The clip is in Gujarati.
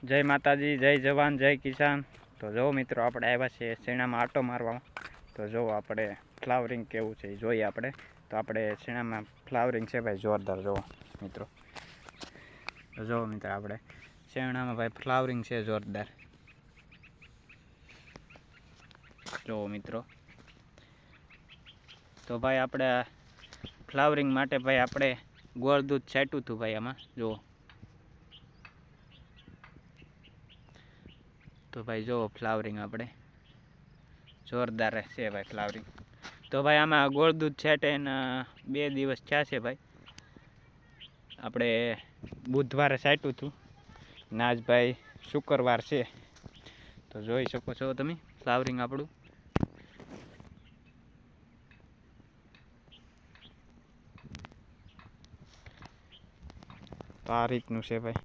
જય માતાજી, જય જવાન, જય કિસાન। તો જો મિત્રો આપણે આવ્યા છે શેણામાં આટો મારવા। તો જો આપણે ફ્લાવરિંગ કેવું છે જોઈએ આપણે। તો આપણે શેણામાં ફ્લાવરિંગ છે ભાઈ જોરદાર। જો મિત્રો, તો જો મિત્રો આપણે શેણામાં ભાઈ ફ્લાવરિંગ છે જોરદાર। જો મિત્રો, તો ભાઈ આપણે ફ્લાવરિંગ માટે ભાઈ આપણે ગોળ દૂધ છાંટ્યું હતું ભાઈ આમાં જો। તો ભાઈ જો ફ્લાવરિંગ આપણે જોરદાર છે ભાઈ ફ્લાવરિંગ। તો ભાઈ આમાં ગોળ દૂધ છાંટે એના 2 દિવસ થયા છે ભાઈ। આપણે બુધવારે છાંટ્યું હતું ને આજ ભાઈ શુક્રવાર છે। તો જોઈ શકો છો તમે ફ્લાવરિંગ આપણું। તો આ રીતનું છે ભાઈ।